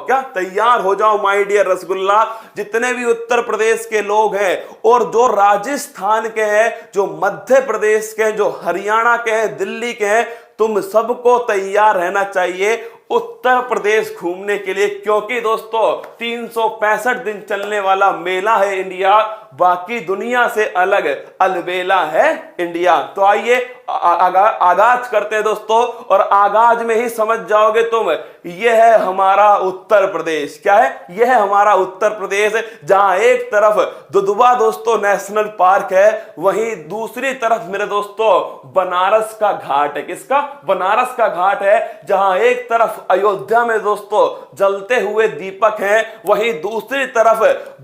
क्या तैयार हो जाओ माय डियर रसगुल्ला। जितने भी उत्तर प्रदेश के लोग हैं और जो राजस्थान के हैं, जो मध्य प्रदेश के हैं, जो हरियाणा के हैं, दिल्ली के हैं, तुम सबको तैयार रहना चाहिए उत्तर प्रदेश घूमने के लिए, क्योंकि दोस्तों 365 दिन चलने वाला मेला है इंडिया, बाकी दुनिया से अलग अलबेला है इंडिया। तो आइए आगाज करते हैं दोस्तों, और आगाज में ही समझ जाओगे तुम, यह है हमारा उत्तर प्रदेश। क्या है? यह है हमारा उत्तर प्रदेश, जहां एक तरफ दुधवा दोस्तों नेशनल पार्क है, वहीं दूसरी तरफ मेरे दोस्तों बनारस का घाट है। किसका? बनारस का घाट है, जहां एक तरफ अयोध्या में दोस्तों जलते हुए दीपक हैं, वहीं दूसरी तरफ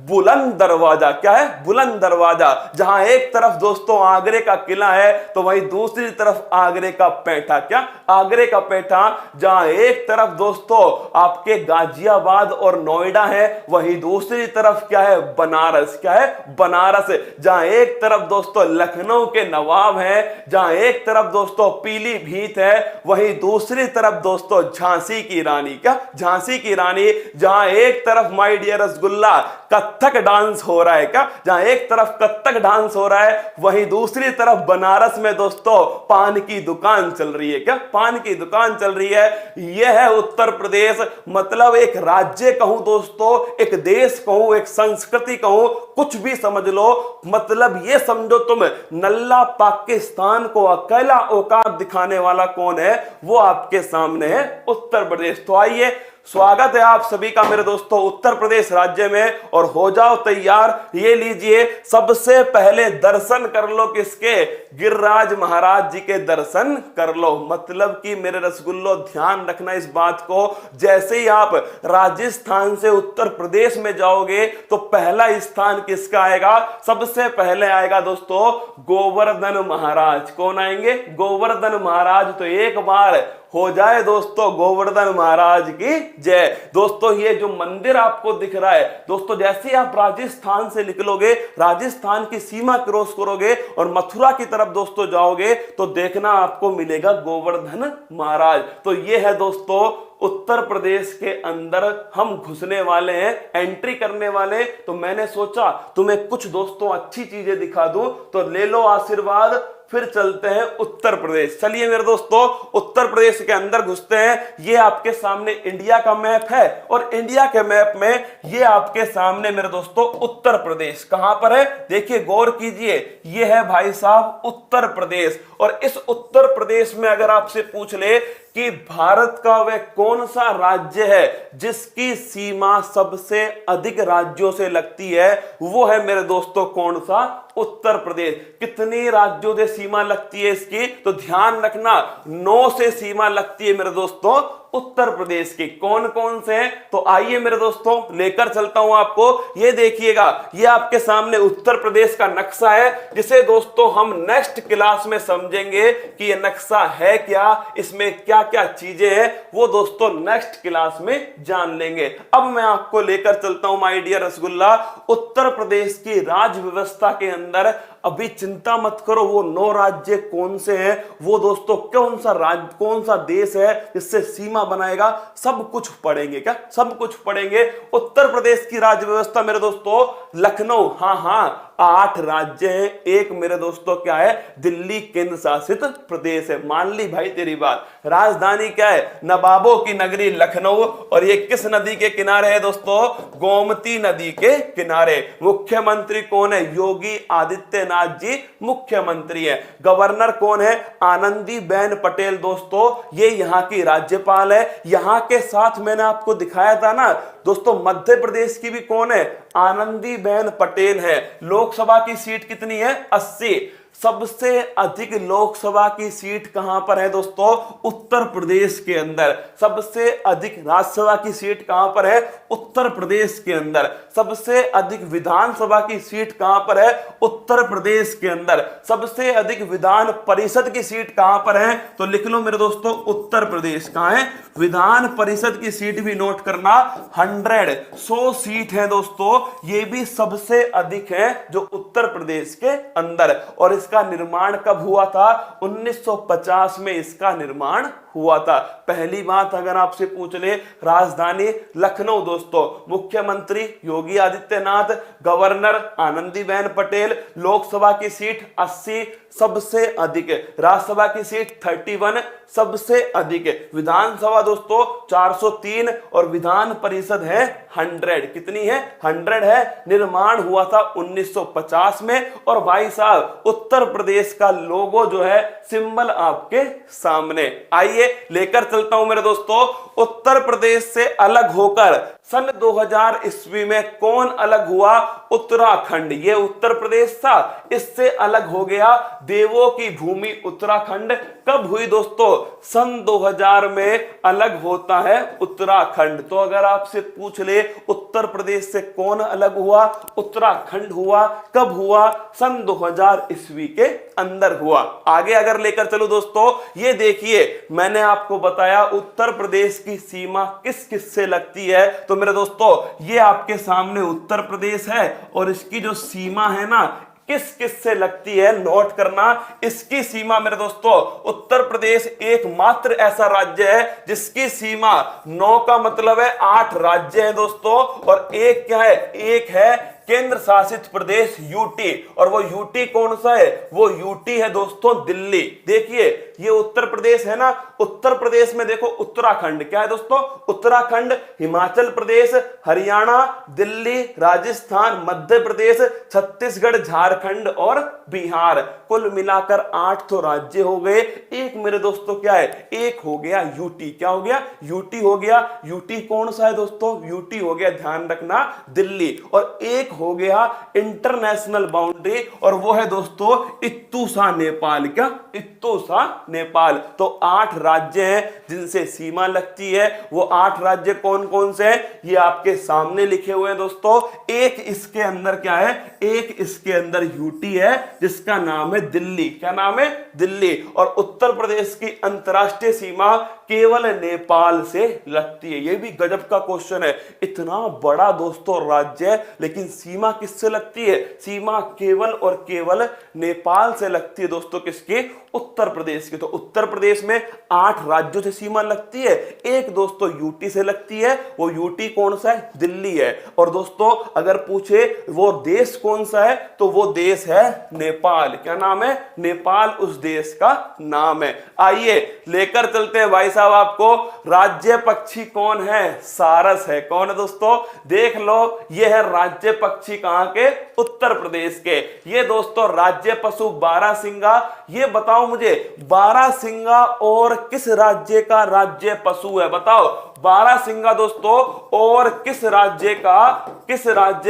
बुलंद दरवाजा। क्या है? बुलंद दरवाजा। जहां एक तरफ दोस्तों आगरे का किला है, तो वहीं दूसरी तरफ आगरे का पैठा। क्या? आगरे का पैठा। जहां एक तरफ दोस्तों आपके गाजियाबाद और नोएडा है, वहीं दूसरी तरफ क्या है? बनारस। क्या है? बनारस। जहां एक तरफ दोस्तों लखनऊ के नवाब हैं, जहां एक तरफ दोस्तों पीलीभीत है, वहीं दूसरी तरफ दोस्तों झांसी की रानी। क्या? झांसी की रानी। जहां एक तरफ my dear rasgulla Kathak dance हो रहा है। क्या? जहां एक तरफ कथक डांस हो रहा है, वहीं दूसरी तरफ बनारस में दोस्तों पान की दुकान चल रही है। क्या? पान की दुकान चल रही है। यह है उत्तर प्रदेश। मतलब एक राज्य कहूं दोस्तों, एक देश कहूं, एक संस्कृति कहूं, कुछ भी समझ लो, मतलब ये समझो तुम, नल्ला पाकिस्तान को अकेला औकात दिखाने वाला कौन है? वो आपके सामने है उत्तर प्रदेश। तो आइए, स्वागत है आप सभी का मेरे दोस्तों उत्तर प्रदेश राज्य में, और हो जाओ तैयार। ये लीजिए, सबसे पहले दर्शन कर लो किसके? गिरिराज महाराज जी के दर्शन कर लो। मतलब कि मेरे रसगुल्लो ध्यान रखना इस बात को, जैसे ही आप राजस्थान से उत्तर प्रदेश में जाओगे तो पहला स्थान किसका आएगा? सबसे पहले आएगा दोस्तों गोवर्धन महाराज। कौन आएंगे? गोवर्धन महाराज। तो एक बार हो जाए दोस्तों गोवर्धन महाराज की जय। दोस्तों ये जो मंदिर आपको दिख रहा है दोस्तों, जैसे आप राजस्थान से निकलोगे, राजस्थान की सीमा क्रॉस करोगे और मथुरा की तरफ दोस्तों जाओगे, तो देखना आपको मिलेगा गोवर्धन महाराज। तो ये है दोस्तों उत्तर प्रदेश के अंदर हम घुसने वाले हैं, एंट्री करने वाले। तो मैंने सोचा तुम्हें कुछ दोस्तों अच्छी चीजें दिखा दूं, तो ले लो आशीर्वाद, फिर चलते हैं उत्तर प्रदेश। चलिए मेरे दोस्तों उत्तर प्रदेश के अंदर घुसते हैं। ये आपके सामने इंडिया का मैप है, और इंडिया के मैप में ये आपके सामने मेरे दोस्तों उत्तर प्रदेश कहां पर है? देखिए गौर कीजिए, ये है भाई साहब उत्तर प्रदेश। और इस उत्तर प्रदेश में अगर आपसे पूछ ले कि भारत का वह कौन सा राज्य है जिसकी सीमा सबसे अधिक राज्यों से लगती है, वो है मेरे दोस्तों कौन सा? उत्तर प्रदेश। कितनी राज्यों से सीमा लगती है इसकी? तो ध्यान रखना 9 से सीमा लगती है मेरे दोस्तों उत्तर प्रदेश की। कौन कौन से हैं? तो आइए मेरे दोस्तों लेकर चलता हूं आपको। ये देखिएगा, ये आपके सामने उत्तर प्रदेश का नक्शा है, जिसे दोस्तों हम नेक्स्ट क्लास में समझेंगे कि ये नक्शा है क्या, इसमें क्या क्या चीजें हैं, वो दोस्तों नेक्स्ट क्लास में जान लेंगे। अब मैं आपको लेकर चलता हूं माय डियर रसगुल्ला उत्तर प्रदेश की राज्य व्यवस्था के अंदर। अभी चिंता मत करो वो 9 राज्य कौन से हैं, वो दोस्तों कौन सा राज्य, कौन सा देश है जिससे सीमा बनाएगा, सब कुछ पढ़ेंगे। क्या? सब कुछ पढ़ेंगे। उत्तर प्रदेश की राज्य व्यवस्था मेरे दोस्तों लखनऊ, हाँ 8 राज्य हैं। एक मेरे दोस्तों क्या है? दिल्ली केंद्र शासित प्रदेश है। मान ली भाई तेरी बात। राजधानी क्या है? नवाबों की नगरी लखनऊ। और ये किस नदी के किनारे है दोस्तों? गोमती नदी के किनारे। मुख्यमंत्री कौन है? योगी आदित्यनाथ जी मुख्यमंत्री है। गवर्नर कौन है? आनंदीबेन पटेल दोस्तों, ये यहाँ की राज्यपाल है। यहाँ के साथ मैंने आपको दिखाया था ना दोस्तों, मध्य प्रदेश की भी कौन है? आनंदीबेन पटेल है। लोकसभा की सीट कितनी है? 80। सबसे अधिक लोकसभा की सीट कहां पर है दोस्तों? उत्तर प्रदेश के अंदर। सबसे अधिक राज्यसभा की सीट कहां पर है? उत्तर प्रदेश के अंदर। सबसे अधिक विधानसभा की सीट कहां पर है? उत्तर प्रदेश के अंदर। सबसे अधिक विधान परिषद की सीट कहां पर है? तो लिख लो मेरे दोस्तों उत्तर प्रदेश। कहां है? विधान परिषद की सीट भी नोट करना, 100 सीट है दोस्तों। ये भी सबसे अधिक है जो उत्तर प्रदेश के अंदर। और इसका निर्माण कब हुआ था? 1950 में इसका निर्माण हुआ था। पहली बात अगर आपसे पूछ ले, राजधानी लखनऊ दोस्तों, मुख्यमंत्री योगी आदित्यनाथ, गवर्नर आनंदीबेन पटेल, लोकसभा की सीट 80 सबसे अधिक, राज्यसभा की सीट 31 सबसे अधिक, विधानसभा दोस्तों 403 और विधान परिषद है 100। कितनी है? 100 है। निर्माण हुआ था 1950 में। और भाई साहब उत्तर प्रदेश का लोगो जो है, सिंबल आपके सामने। आइए लेकर चलता हूं मेरे दोस्तों, उत्तर प्रदेश से अलग होकर सन 2000 ईस्वी में कौन अलग हुआ? उत्तराखंड। ये उत्तर प्रदेश था, इससे अलग हो गया देवों की भूमि उत्तराखंड। कब हुई दोस्तों? सन 2000 में अलग होता है उत्तराखंड। तो अगर आपसे पूछ ले उत्तर प्रदेश से कौन अलग हुआ? उत्तराखंड हुआ। कब हुआ? सन 2000 ईस्वी के अंदर हुआ। आगे अगर लेकर चलो दोस्तों, ये देखिए मैंने आपको बताया उत्तर प्रदेश की सीमा किस किस से लगती है। तो मेरे दोस्तों ये आपके सामने उत्तर प्रदेश है और इसकी जो सीमा है ना, किस किस से लगती है नोट करना। इसकी सीमा मेरे दोस्तों, उत्तर प्रदेश एकमात्र ऐसा राज्य है जिसकी सीमा 9 का मतलब है 8 राज्य हैं दोस्तों, और एक क्या है? एक है केंद्र शासित प्रदेश यूटी। और वो यूटी कौन सा है? वो यूटी है दोस्तों दिल्ली। देखिए ये उत्तर प्रदेश है ना, उत्तर प्रदेश में देखो उत्तराखंड क्या है दोस्तों? उत्तराखंड, हिमाचल प्रदेश, हरियाणा, दिल्ली, राजस्थान, मध्य प्रदेश, छत्तीसगढ़, झारखंड और बिहार। कुल मिलाकर 8 तो राज्य हो गए। एक मेरे दोस्तों क्या है? एक हो गया यूटी। क्या हो गया? यूटी हो गया। यूटी कौन सा है दोस्तों? यूटी हो गया, ध्यान रखना, दिल्ली। और एक हो गया इंटरनेशनल बाउंड्री, और वो है दोस्तों इत्तूसा नेपाल। क्या? इत्तूसा नेपाल। तो 8 राज्य हैं जिनसे सीमा लगती है। वो 8 राज्य कौन कौन से हैं? ये आपके सामने लिखे हुए हैं दोस्तों। एक इसके अंदर क्या है? एक इसके अंदर यूटी है जिसका नाम है दिल्ली। क्या नाम है? दिल्ली। और उत्तर प्रदेश की अंतरराष्ट्रीय सीमा केवल नेपाल से लगती है। ये भी गजब का क्वेश्चन है। इतना बड़ा दोस्तों राज्य है, लेकिन सीमा किससे लगती है? सीमा केवल और केवल नेपाल से लगती है दोस्तों। किसकी? उत्तर प्रदेश की। तो उत्तर प्रदेश में 8 राज्यों से सीमा लगती है। एक दोस्तों यूटी से लगती है। वो यूटी कौन सा है? दिल्ली है। और दोस्तों अगर पूछे वो देश कौन सा है, तो वो देश है नेपाल। क्या नाम है? नेपाल उस देश का नाम है। आइए लेकर चलते हैं भाई साहब आपको, राज्य पक्षी कौन है? सारस है। कौन है दोस्तों? देख लो, ये है राज्य पक्षी कहां के? उत्तर प्रदेश के। ये दोस्तों राज्य पशु बारहसिंगा। ये बताओ मुझे, बारहसिंगा और किस राज्य का राज्य पशु है? बताओ, बारहसिंगा दोस्तों और किस राज्य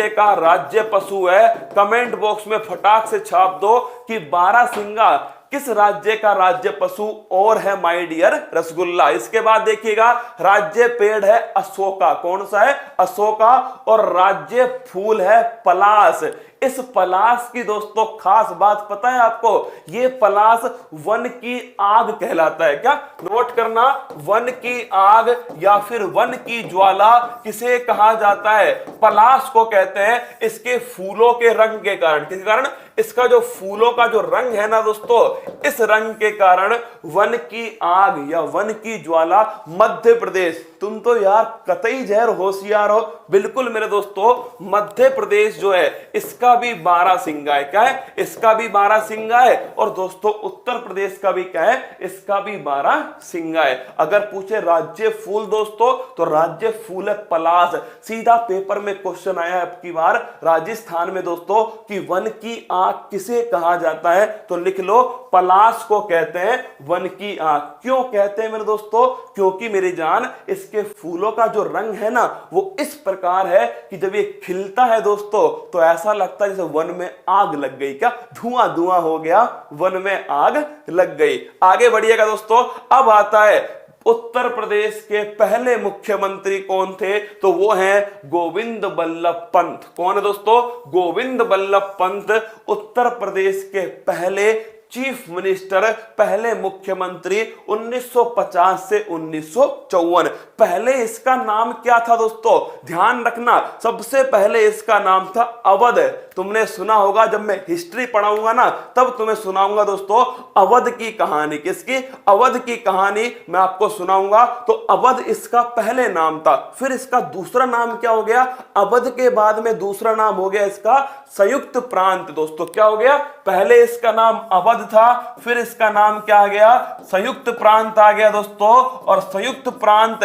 का राज्य पशु है? कमेंट बॉक्स में फटाक से छाप दो कि बारहसिंगा किस राज्य का राज्य पशु और है माय डियर रसगुल्ला। इसके बाद देखिएगा, राज्य पेड़ है अशोका। कौन सा है? अशोका। और राज्य फूल है पलाश। इस पलाश की दोस्तों खास बात पता है आपको? ये पलाश वन की आग कहलाता है। क्या? नोट करना, वन की आग या फिर वन की ज्वाला किसे कहा जाता है? पलाश को कहते हैं। इसके फूलों के रंग के कारण, किस कारण? इसका जो फूलों का जो रंग है ना दोस्तों, इस रंग के कारण वन की आग या वन की ज्वाला मध्य प्रदेश। तुम तो यार कतई जहर होशियार हो। बिल्कुल मेरे दोस्तों, मध्य प्रदेश जो है इसका भी बारहसिंगा है। क्या है? इसका भी बारहसिंगा है। और दोस्तों उत्तर प्रदेश का भी क्या है? इसका भी बारहसिंगा है। अगर पूछे राज्य फूल दोस्तों, तो राज्य फूल है पलाश। सीधा पेपर में क्वेश्चन आया अब की बार राजस्थान में दोस्तों कि वन की आग किसे कहा जाता है? तो लिख लो, पलाश को कहते हैं वन की आग। क्यों कहते हैं मेरे दोस्तों? क्योंकि मेरी जान इसके फूलों का जो रंग है ना, वो इस प्रकार है कि जब ये खिलता है दोस्तों, तो ऐसा लगता है जैसे वन में आग लग गई। क्या? धुआं धुआं हो गया, वन में आग लग गई। आगे बढ़िएगा दोस्तों। अब आता है उत्तर प्रदेश के पहले मुख्यमंत्री कौन थे? तो वो हैं गोविंद बल्लभ पंत। कौन है दोस्तों? गोविंद बल्लभ पंत उत्तर प्रदेश के पहले चीफ मिनिस्टर, पहले मुख्यमंत्री 1950 से 1954। पहले इसका नाम क्या था दोस्तों? ध्यान रखना, सबसे पहले इसका नाम था अवध। तुमने सुना होगा, जब मैं हिस्ट्री पढ़ाऊंगा ना तब तुम्हें सुनाऊंगा दोस्तों अवध की कहानी। किसकी? अवध की कहानी मैं आपको सुनाऊंगा। तो अवध इसका पहले नाम था। फिर इसका दूसरा नाम क्या हो गया? अवध के बाद में दूसरा नाम हो गया इसका संयुक्त प्रांत। दोस्तों क्या हो गया? पहले इसका नाम अवध था, फिर इसका नाम क्या आ गया? संयुक्त प्रांत आ गया दोस्तों। और संयुक्त प्रांत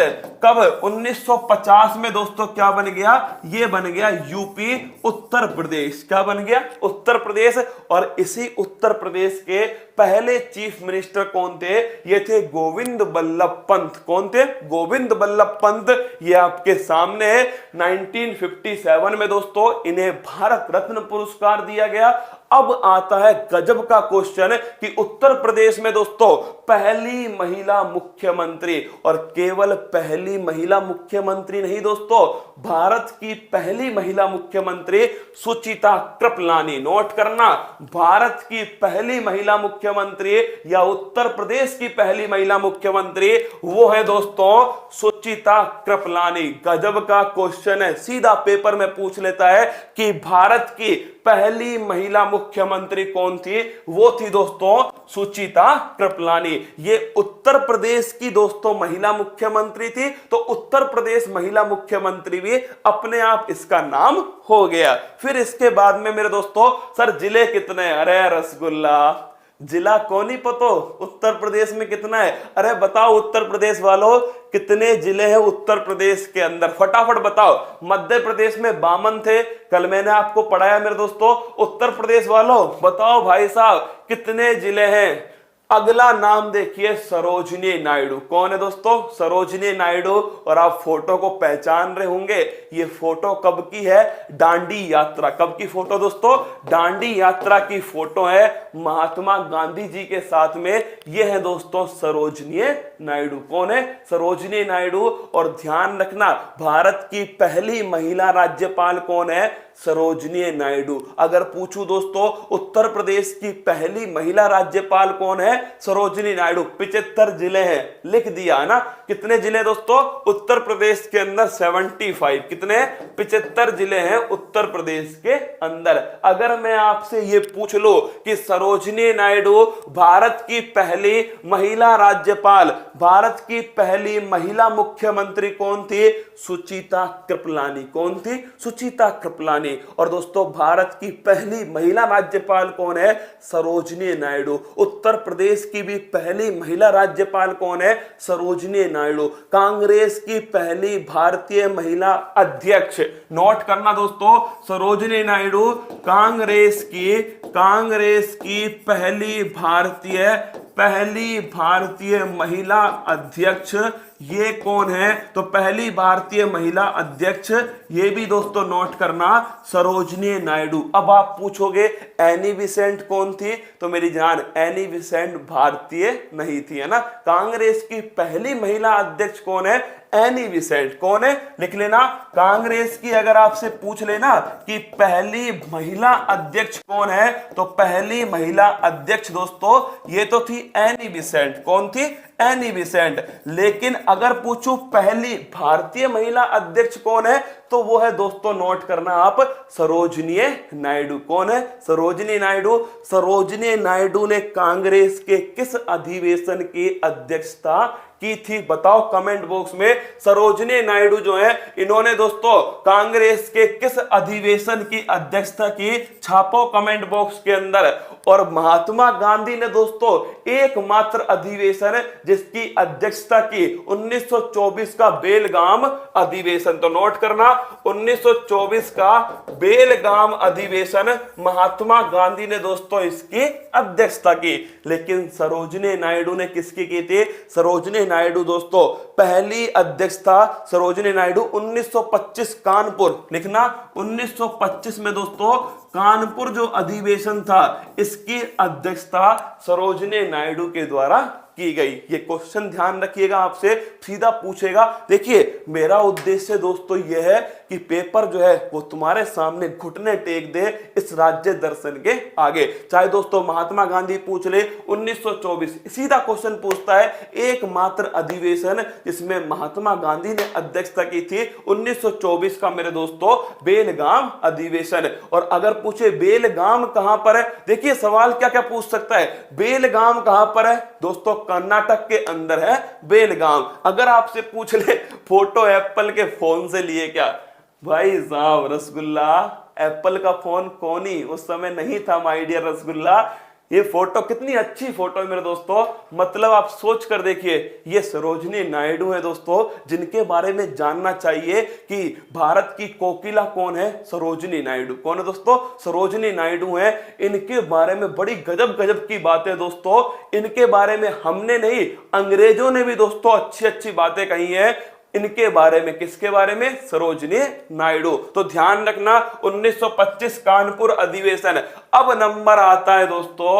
कब? 1950 में दोस्तों क्या बन गया? ये बन गया यूपी, उत्तर प्रदेश। क्या बन गया? उत्तर प्रदेश। और इसी उत्तर प्रदेश के पहले चीफ मिनिस्टर कौन थे? ये थे गोविंद बल्लभ पंत। कौन थे? गोविंद बल्लभ पंत। ये आपके सामने है। 1957 में दोस्तों इन्हें भारत रत्न पुरस्कार दिया गया। अब आता है गजब का क्वेश्चन कि उत्तर प्रदेश में दोस्तों पहली महिला मुख्यमंत्री, और केवल पहली महिला मुख्यमंत्री नहीं दोस्तों, भारत की पहली महिला मुख्यमंत्री सुचिता कृपलानी। नोट करना, भारत की पहली महिला मुख्यमंत्री या उत्तर प्रदेश की पहली महिला मुख्यमंत्री वो है दोस्तों सुचिता कृपलानी। गजब का क्वेश्चन है, सीधा पेपर में पूछ लेता है कि भारत की पहली महिला मुख्यमंत्री कौन थी? वो थी दोस्तों सुचिता कृपलानी। ये उत्तर प्रदेश की दोस्तों महिला मुख्यमंत्री थी। तो उत्तर प्रदेश महिला मुख्यमंत्री भी अपने आप इसका नाम हो गया। फिर इसके बाद में मेरे दोस्तों, सर जिले कितने? अरे रसगुल्ला, जिला कौन ही पतो उत्तर प्रदेश में कितना है? अरे बताओ उत्तर प्रदेश वालों, कितने जिले हैं उत्तर प्रदेश के अंदर? फटाफट बताओ। मध्य प्रदेश में 52 थे, कल मैंने आपको पढ़ाया मेरे दोस्तों। उत्तर प्रदेश वालों बताओ भाई साहब कितने जिले हैं? अगला नाम देखिए सरोजिनी नायडू। कौन है दोस्तों? सरोजिनी नायडू। और आप फोटो को पहचान रहे होंगे, ये फोटो कब की है? दांडी यात्रा। कब की फोटो दोस्तों? दांडी यात्रा की फोटो है महात्मा गांधी जी के साथ में। ये है दोस्तों सरोजिनी नायडू। कौन है? सरोजिनी नायडू। और ध्यान रखना, भारत की पहली महिला राज्यपाल कौन है? सरोजिनी नायडू। अगर पूछूं दोस्तों उत्तर प्रदेश की पहली महिला राज्यपाल कौन है? सरोजिनी नायडू। 75 जिले हैं, लिख दिया है ना। कितने जिले दोस्तों उत्तर प्रदेश के अंदर? 75। कितने? 75 जिले हैं उत्तर प्रदेश के अंदर। अगर मैं आपसे ये पूछ लो कि सरोजिनी नायडू भारत की पहली महिला राज्यपाल, भारत की पहली महिला मुख्यमंत्री कौन थी? सुचिता कृपलानी। कौन थी? सुचिता कृपलानी। और दोस्तों भारत की पहली महिला राज्यपाल कौन है? सरोजिनी नायडू। उत्तर प्रदेश की भी पहली महिला राज्यपाल कौन है? सरोजिनी नायडू। कांग्रेस की पहली भारतीय महिला अध्यक्ष, नोट करना दोस्तों, सरोजिनी नायडू कांग्रेस की पहली भारतीय महिला अध्यक्ष। ये कौन है? तो पहली भारतीय महिला अध्यक्ष, ये भी दोस्तों नोट करना, सरोजिनी नायडू। अब आप पूछोगे एनी बेसेंट कौन थी? तो मेरी जान, एनी बेसेंट भारतीय नहीं थी, है ना। कांग्रेस की पहली महिला अध्यक्ष कौन है? Annie Besant. कौन है? लिख लेना। कांग्रेस की अगर आपसे पूछ लेना कि पहली महिला अध्यक्ष कौन है, तो पहली महिला अध्यक्ष दोस्तों ये तो थी एनी बेसेंट। कौन थी? Annie Besant. लेकिन अगर पूछूं पहली भारतीय महिला अध्यक्ष कौन है, तो वो है दोस्तों, नोट करना आप, सरोजिनी नायडू। कौन है? सरोजिनी नायडू। सरोजिनी नायडू ने कांग्रेस के किस अधिवेशन की अध्यक्षता की थी? बताओ कमेंट बॉक्स में। सरोजिनी नायडू जो है, इन्होंने दोस्तों कांग्रेस के किस अधिवेशन की अध्यक्षता की? छापो कमेंट बॉक्स के अंदर। और महात्मा गांधी ने दोस्तों एकमात्र अधिवेशन जिसकी अध्यक्षता की 1924 का बेलगाम अधिवेशन। तो नोट करना, 1924 का बेलगाम अधिवेशन महात्मा गांधी ने दोस्तों इसकी अध्यक्षता की। लेकिन सरोजिनी नायडू ने किसकी की थी? सरोजिनी नायडू दोस्तों पहली अध्यक्षता सरोजिनी नायडू 1925 कानपुर, लिखना 1925 में दोस्तों कानपुर जो अधिवेशन था इसकी अध्यक्षता सरोजिनी नायडू के द्वारा की गई। ये क्वेश्चन ध्यान रखिएगा, आपसे सीधा पूछेगा। देखिए मेरा उद्देश्य दोस्तों यह है कि पेपर जो है वो तुम्हारे सामने घुटने टेक दे इस राज्य दर्शन के आगे। चाहे दोस्तों महात्मा गांधी पूछ ले 1924, सीधा क्वेश्चन पूछता है एकमात्र अधिवेशन जिसमें महात्मा गांधी ने अध्यक्षता की थी 1924 का मेरे दोस्तों बेलगाम अधिवेशन। और अगर पूछे बेलगाम कहां पर है, देखिए सवाल क्या क्या पूछ सकता है, बेलगाम कहां पर है दोस्तों, कर्नाटक के अंदर है बेलगाम। अगर आपसे पूछ ले फोटो एप्पल के फोन से लिए क्या, भाई साहब रसगुल्ला एप्पल का फोन कौन ही उस समय नहीं था माय डियर रसगुल्ला। ये फोटो कितनी अच्छी फोटो है मेरे दोस्तों, मतलब आप सोच कर देखिए, ये सरोजनी नायडू है दोस्तों, जिनके बारे में जानना चाहिए कि भारत की कोकिला कौन है, सरोजनी नायडू। कौन है दोस्तों, सरोजनी नायडू है। इनके बारे में बड़ी गजब गजब की बातें दोस्तों, इनके बारे में हमने नहीं अंग्रेजों ने भी दोस्तों अच्छी अच्छी बातें कही है इनके बारे में। किसके बारे में, सरोजनी नायडू। तो ध्यान रखना 1925 कानपुर अधिवेशन। अब नंबर आता है दोस्तों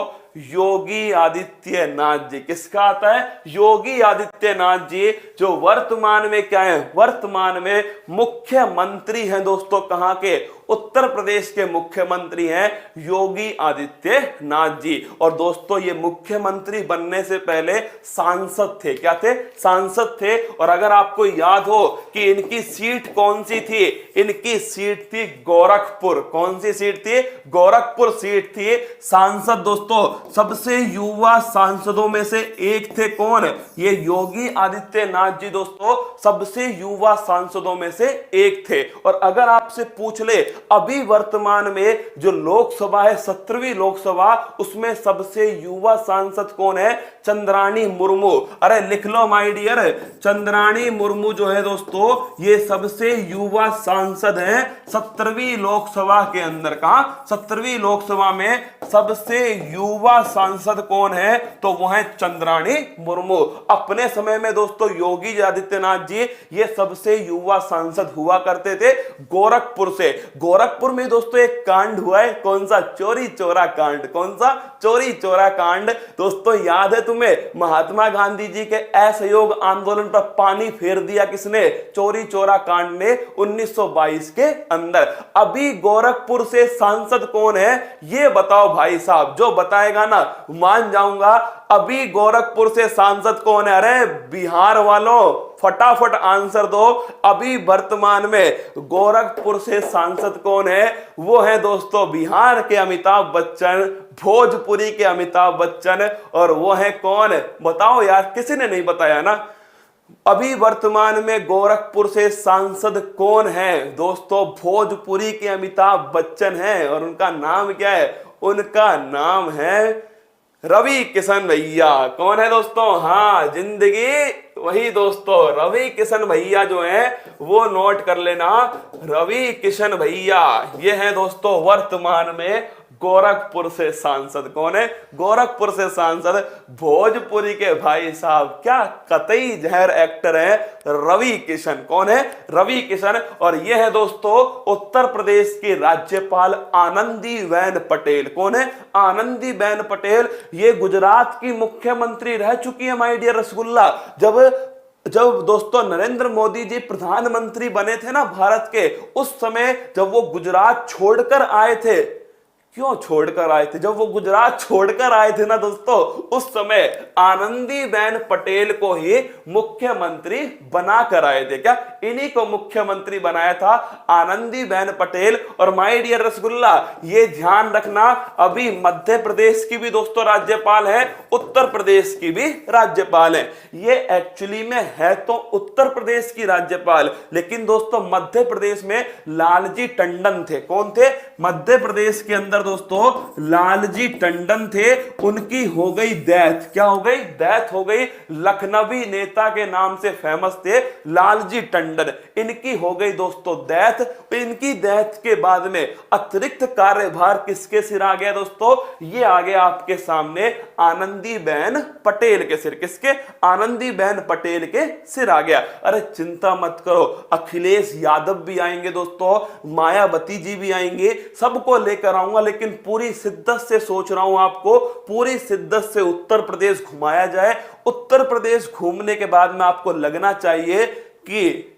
योगी आदित्यनाथ जी। किसका आता है, योगी आदित्यनाथ जी, जो वर्तमान में क्या है, वर्तमान में मुख्यमंत्री हैं दोस्तों। कहां के, उत्तर प्रदेश के मुख्यमंत्री हैं योगी आदित्यनाथ जी। और दोस्तों ये मुख्यमंत्री बनने से पहले सांसद थे। क्या थे, सांसद थे। और अगर आपको याद हो कि इनकी सीट कौन सी थी, इनकी सीट थी गोरखपुर। कौन सी सीट थी, गोरखपुर सीट थी। सांसद दोस्तों सबसे युवा सांसदों में से एक थे। कौन, ये योगी आदित्यनाथ जी दोस्तों सबसे युवा सांसदों में से एक थे। और अगर आपसे पूछ ले अभी वर्तमान में जो लोकसभा है 17वीं लोकसभा, उसमें सबसे युवा सांसद कौन है, चंद्राणी मुर्मू। अरे लिख लो माय डियर, चंद्राणी मुर्मू जो है दोस्तों ये सबसे युवा सांसद हैं 17वीं लोकसभा के अंदर। कहां, 17वीं लोकसभा में सबसे युवा सांसद कौन है, तो वो है चंद्राणी मुर्मू। अपने समय में दोस्तों योगी आदित्यनाथ जी ये सबसे युवा सांसद हुआ करते थे गोरखपुर से। गोरखपुर में दोस्तों एक कांड हुआ है, कौन सा, चोरी चोरा कांड। कौन सा, चोरी चोरा कांड। दोस्तों याद है तुम्हें, महात्मा गांधी जी के असहयोग आंदोलन पर पानी फेर दिया किसने, चोरी चोरा कांड ने 1922 के अंदर। अभी गोरखपुर से सांसद कौन है ये बताओ भाई साहब, जो बताएगा ना मान जाऊंगा। अभी गोरखपुर से सांसद कौन है, अरे बिहार वालों फटाफट आंसर दो। अभी वर्तमान में गोरखपुर से सांसद कौन है, वो है दोस्तों बिहार के अमिताभ बच्चन, भोजपुरी के अमिताभ बच्चन। और वो है कौन बताओ यार, किसी ने नहीं बताया ना। अभी वर्तमान में गोरखपुर से सांसद कौन है दोस्तों, भोजपुरी के अमिताभ बच्चन हैं। और उनका नाम क्या है, उनका नाम है रवि किशन भैया। कौन है दोस्तों, हाँ जिंदगी वही दोस्तों, रवि किशन भैया जो है वो नोट कर लेना, रवि किशन भैया ये है दोस्तों वर्तमान में गोरखपुर से सांसद। कौन है, गोरखपुर से सांसद, भोजपुरी के भाई साहब क्या कतई जहर एक्टर है, रवि किशन। कौन है, रवि किशन। और ये है दोस्तों उत्तर प्रदेश की राज्यपाल आनंदीबेन पटेल। कौन है, आनंदीबेन पटेल। ये गुजरात की मुख्यमंत्री रह चुकी है माय डियर रसगुल्ला। जब दोस्तों नरेंद्र मोदी जी प्रधानमंत्री बने थे ना भारत के, उस समय जब वो गुजरात छोड़कर आए थे, क्यों छोड़कर आए थे, जब वो गुजरात छोड़कर आए थे ना दोस्तों, उस समय आनंदीबेन पटेल को ही मुख्यमंत्री बना कर आए थे। क्या, इन्हीं को मुख्यमंत्री बनाया था आनंदीबेन पटेल। और माय डियर रसगुल्ला ये ध्यान रखना, अभी मध्य प्रदेश की भी दोस्तों राज्यपाल है, उत्तर प्रदेश की भी राज्यपाल है। ये एक्चुअली में है तो उत्तर प्रदेश की राज्यपाल, लेकिन दोस्तों मध्य प्रदेश में लालजी टंडन थे। कौन थे, मध्य प्रदेश के अंदर दोस्तों लालजी टंडन थे। उनकी हो गई डेथ। क्या हो गई, डेथ हो गई। लखनवी नेता के नाम से फेमस थे लालजी टंडन, इनकी हो गई दोस्तों डेथ। इनकी डेथ के बाद में अतिरिक्त कार्यभार किसके सिर आ गया दोस्तों, ये आ गया आपके सामने आनंदीबेन पटेल के सिर। किसके, आनंदीबेन पटेल के सिर आ गया। अरे चिंता मत करो, अखिलेश यादव भी आएंगे दोस्तों, मायावती जी भी आएंगे, सबको लेकर आऊंगा। लेकिन पूरी शिद्दत से सोच रहा हूं आपको, पूरी शिद्दत से उत्तर प्रदेश घुमाया जाए। उत्तर प्रदेश घूमने के बाद में आपको लगना चाहिए कि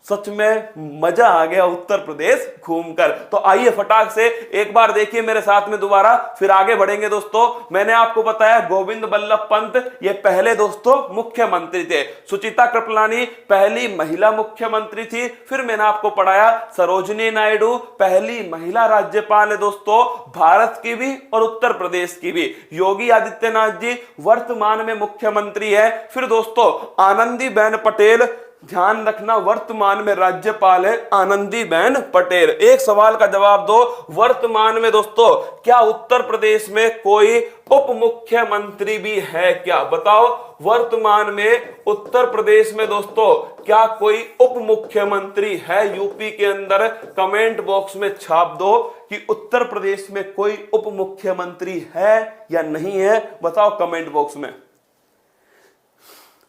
सच में मजा आ गया उत्तर प्रदेश घूमकर। तो आइए फटाक से एक बार देखिए मेरे साथ में दोबारा, फिर आगे बढ़ेंगे दोस्तों। मैंने आपको बताया गोविंद बल्लभ पंत ये पहले दोस्तों मुख्यमंत्री थे, सुचिता कृपलानी पहली महिला मुख्यमंत्री थी, फिर मैंने आपको पढ़ाया सरोजिनी नायडू पहली महिला राज्यपाल है दोस्तों, भारत की भी और उत्तर प्रदेश की भी। योगी आदित्यनाथ जी वर्तमान में मुख्यमंत्री है। फिर दोस्तों आनंदीबेन पटेल, ध्यान रखना वर्तमान में राज्यपाल है आनंदीबेन पटेल। एक सवाल का जवाब दो, वर्तमान में दोस्तों क्या उत्तर प्रदेश में कोई उप मुख्यमंत्री भी है क्या? बताओ वर्तमान में उत्तर प्रदेश में दोस्तों क्या कोई उप मुख्यमंत्री है यूपी के अंदर? कमेंट बॉक्स में छाप दो कि उत्तर प्रदेश में कोई उप मुख्यमंत्री है या नहीं है, बताओ कमेंट बॉक्स में।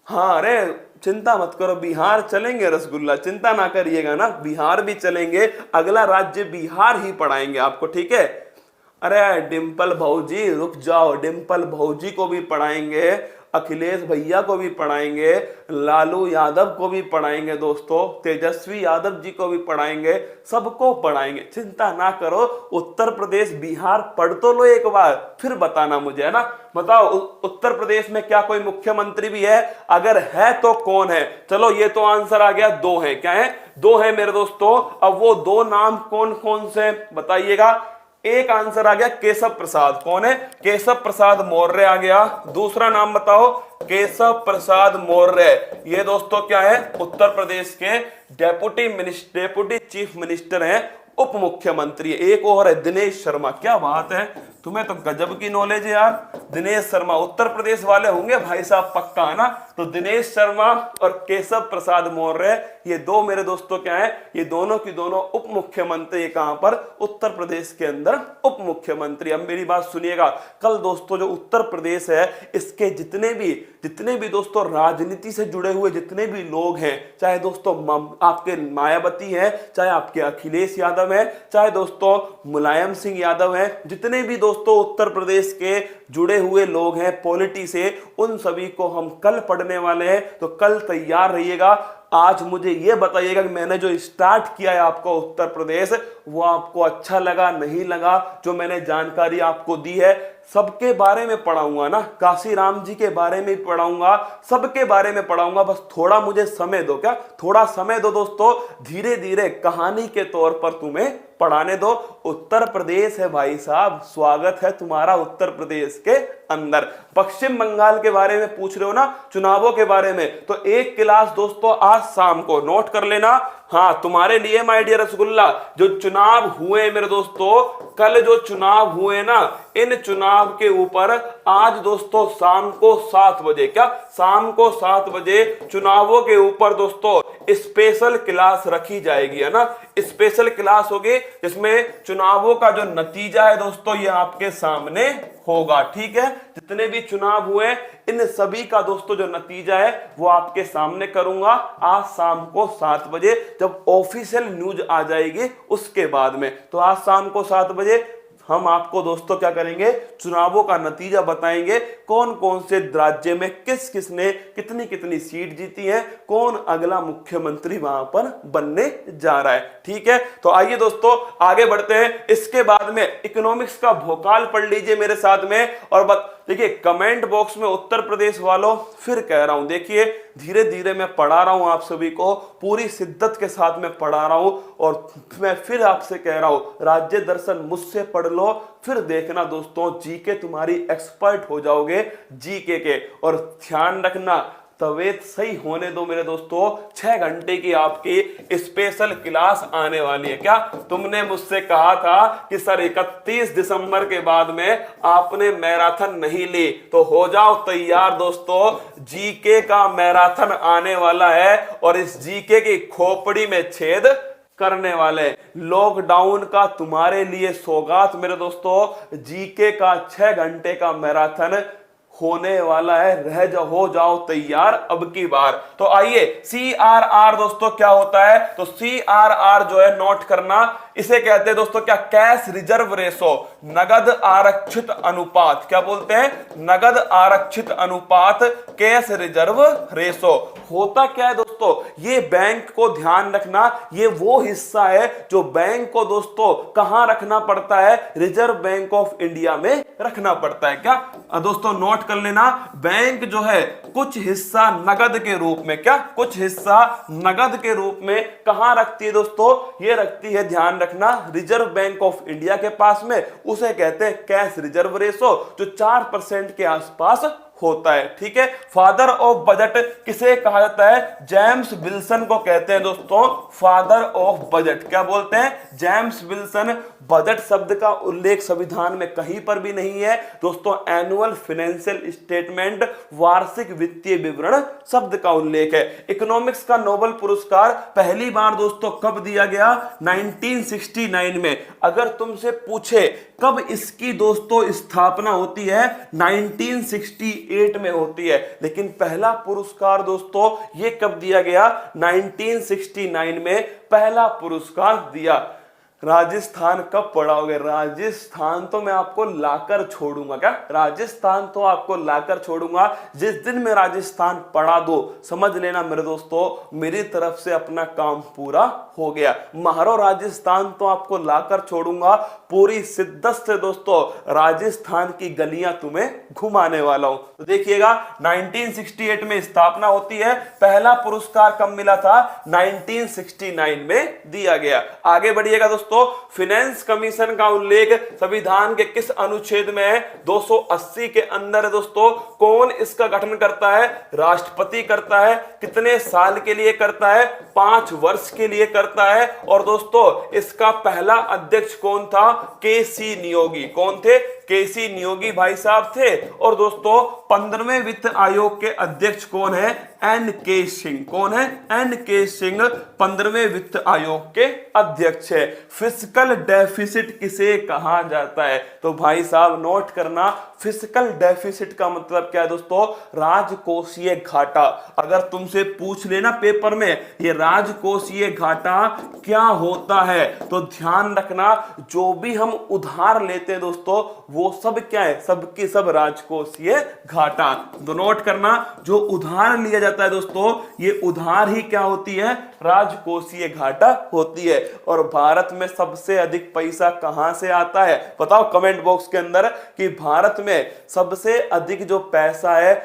हाँ, अरे चिंता मत करो, बिहार चलेंगे रसगुल्ला, चिंता ना करिएगा ना, बिहार भी चलेंगे, अगला राज्य बिहार ही पढ़ाएंगे आपको, ठीक है। अरे डिम्पल भौजी रुक जाओ, डिम्पल भौजी को भी पढ़ाएंगे, अखिलेश भैया को भी पढ़ाएंगे, लालू यादव को भी पढ़ाएंगे दोस्तों, तेजस्वी यादव जी को भी पढ़ाएंगे, सबको पढ़ाएंगे, चिंता ना करो। उत्तर प्रदेश बिहार पढ़ तो लो एक बार, फिर बताना मुझे, है ना। बताओ उत्तर प्रदेश में क्या कोई मुख्यमंत्री भी है? अगर है तो कौन है? चलो ये तो आंसर आ गया, दो है। क्या है? दो है मेरे दोस्तों। अब वो दो नाम कौन कौन से बताइएगा। एक आंसर आ गया केशव प्रसाद, कौन है? केशव प्रसाद मौर्य आ गया। दूसरा नाम बताओ, केशव प्रसाद मौर्य, ये दोस्तों क्या है? उत्तर प्रदेश के डेप्यूटी चीफ मिनिस्टर हैं, उप मुख्यमंत्री। एक और है दिनेश शर्मा, क्या बात है, तुम्हें तो गजब की नॉलेज है यार। दिनेश शर्मा उत्तर प्रदेश वाले होंगे भाई साहब, पक्का है ना। तो दिनेश शर्मा और केशव प्रसाद मौर्य, ये दो मेरे दोस्तों क्या है? ये दोनों की दोनों उप मुख्यमंत्री। कहां पर? उत्तर प्रदेश के अंदर उप मुख्यमंत्री। अब मेरी बात सुनिएगा, कल दोस्तों जो उत्तर प्रदेश है इसके जितने भी दोस्तों राजनीति से जुड़े हुए जितने भी लोग हैं, चाहे दोस्तों आपके मायावती हैं, चाहे आपके अखिलेश यादव है, चाहे दोस्तों मुलायम सिंह यादव है, जितने भी दोस्तों उत्तर प्रदेश के जुड़े हुए लोग हैं पॉलिटी से, उन सभी को हम कल पढ़ने वाले हैं। तो कल तैयार रहिएगा। आज मुझे यह बताइएगा कि मैंने जो स्टार्ट किया है आपको उत्तर प्रदेश, वो आपको अच्छा लगा नहीं लगा? जो मैंने जानकारी आपको दी है सबके बारे में पढ़ाऊंगा ना, काशीराम जी के बारे में पढ़ाऊंगा, सबके बारे में पढ़ाऊंगा। बस थोड़ा मुझे समय दो, क्या थोड़ा समय दो दोस्तों, धीरे धीरे कहानी के तौर पर तुम्हें पढ़ाने दो। उत्तर प्रदेश है भाई साहब, स्वागत है तुम्हारा उत्तर प्रदेश के अंदर। पश्चिम बंगाल के बारे में पूछ रहे हो ना, चुनावों के बारे में, तो एक क्लास दोस्तों आज शाम को नोट कर लेना। हाँ, तुम्हारे लिए माय डियर रसगुल्ला, जो चुनाव हुए मेरे दोस्तों, कल जो चुनाव हुए ना, इन चुनाव के ऊपर आज दोस्तों शाम को 7 बजे, क्या शाम को 7 बजे चुनावों के ऊपर दोस्तों स्पेशल क्लास रखी जाएगी, है ना। स्पेशल क्लास होगी जिसमें चुनावों का जो नतीजा है दोस्तों ये आपके सामने होगा, ठीक है। जितने भी चुनाव हुए इन सभी का दोस्तों जो नतीजा है वो आपके सामने करूंगा आज शाम को 7 बजे, जब ऑफिशियल न्यूज आ जाएगी उसके बाद में। तो आज शाम को 7 बजे हम आपको दोस्तों क्या करेंगे, चुनावों का नतीजा बताएंगे, कौन कौन से राज्य में किस किसने कितनी कितनी सीट जीती है, कौन अगला मुख्यमंत्री वहां पर बनने जा रहा है, ठीक है। तो आइए दोस्तों आगे बढ़ते हैं। इसके बाद में इकोनॉमिक्स का भोकाल पढ़ लीजिए मेरे साथ में। और देखिए कमेंट बॉक्स में उत्तर प्रदेश वालों फिर कह रहा हूं, देखिए धीरे धीरे मैं पढ़ा रहा हूं आप सभी को, पूरी शिद्दत के साथ मैं पढ़ा रहा हूं। और मैं फिर आपसे कह रहा हूं, राज्य दर्शन मुझसे पढ़ लो, फिर देखना दोस्तों जीके तुम्हारी एक्सपर्ट हो जाओगे जीके के। और ध्यान रखना तबीयत सही होने दो मेरे दोस्तों, 6 घंटे की आपकी स्पेशल क्लास आने वाली है। क्या तुमने मुझसे कहा था कि सर 31 दिसंबर के बाद में आपने मैराथन नहीं ली, तो हो जाओ तैयार दोस्तों, जीके का मैराथन आने वाला है। और इस जीके की खोपड़ी में छेद करने वाले, लॉकडाउन का तुम्हारे लिए सौगात मेरे दोस्तों, जीके का 6 घंटे का मैराथन होने वाला है, हो जाओ तैयार अब की बार। तो आइए CRR दोस्तों क्या होता है, तो CRR जो है नोट करना, इसे कहते हैं दोस्तों क्या, कैश रिजर्व रेशो, नगद आरक्षित अनुपात। क्या बोलते हैं, नगद आरक्षित अनुपात, कैश रिजर्व रेशो। होता क्या है दोस्तों, ये बैंक को ध्यान रखना, ये वो हिस्सा है जो बैंक को दोस्तों कहां रखना पड़ता है, रिजर्व बैंक ऑफ इंडिया में रखना पड़ता है। क्या दोस्तों नोट कर लेना, बैंक जो है कुछ हिस्सा नगद के रूप में, क्या कुछ हिस्सा नगद के रूप में कहां रखती है दोस्तों, ये रखती है, ध्यान रखना, रिजर्व बैंक ऑफ इंडिया के पास में। उसे कहते हैं कैश रिजर्व रेशो, जो 4% के आसपास होता है। ठीक है, फादर ऑफ बजट किसे कहा जाता है, जेम्स विल्सन को कहते हैं दोस्तों फादर ऑफ बजट। क्या बोलते हैं, जेम्स विल्सन। बजट शब्द का उल्लेख संविधान में कहीं पर भी नहीं है दोस्तों। एनुअल फाइनेंशियल स्टेटमेंट, वार्षिक वित्तीय विवरण शब्द का उल्लेख है। इकोनॉमिक्स का नोबेल पुरस्कार पहली बार दोस्तों कब दिया गया, 1969 में। अगर तुमसे पूछे कब इसकी दोस्तों स्थापना होती है, 1968 में होती है। लेकिन पहला पुरस्कार दोस्तों ये कब दिया गया, 1969 में पहला पुरस्कार दिया। राजस्थान कब पढ़ाओगे, राजस्थान तो मैं आपको लाकर छोड़ूंगा। क्या, राजस्थान तो आपको लाकर छोड़ूंगा। जिस दिन मैं राजस्थान पढ़ा दो, समझ लेना मेरे दोस्तों मेरी तरफ से अपना काम पूरा हो गया। महारो राजस्थान तो आपको लाकर छोड़ूंगा, पूरी शिद्दत से दोस्तों राजस्थान की गलियां तुम्हें घुमाने वाला हूं। तो देखिएगा 1968 में स्थापना होती है, पहला पुरस्कार कब मिला था, 1969 में दिया गया। आगे बढ़िएगा दोस्तों, फाइनेंस कमीशन का उल्लेख संविधान के किस अनुच्छेद में है, 280 के अंदर है दोस्तों। कौन इसका गठन करता है, राष्ट्रपति करता है। कितने साल के लिए करता है, 5 वर्ष के लिए करता है। और दोस्तों इसका पहला अध्यक्ष कौन था, केसी नियोगी। कौन थे, केसी नियोगी भाई साहब थे। और दोस्तों 15वें वित्त आयोग के अध्यक्ष कौन है, NK सिंह। कौन है, NK सिंह 15वें वित्त आयोग के अध्यक्ष है। फिस्कल डेफिसिट किसे कहा जाता है, तो भाई साहब नोट करना, फिस्कल डेफिसिट का मतलब क्या है दोस्तों, राजकोषीय घाटा। अगर तुमसे पूछ लेना पेपर में ये राजकोषीय घाटा क्या होता है, तो ध्यान रखना जो भी हम उधार लेते हैं दोस्तों वो सब क्या है, सबकी सब राजकोषीय घाटा। तो नोट करना, जो उधार लिया जाता है दोस्तों ये उधार ही क्या होती है, राजकोषीय घाटा होती है। और भारत में सबसे अधिक पैसा कहां से आता है, बताओ कमेंट बॉक्स के अंदर कि भारत में सबसे अधिक जो पैसा है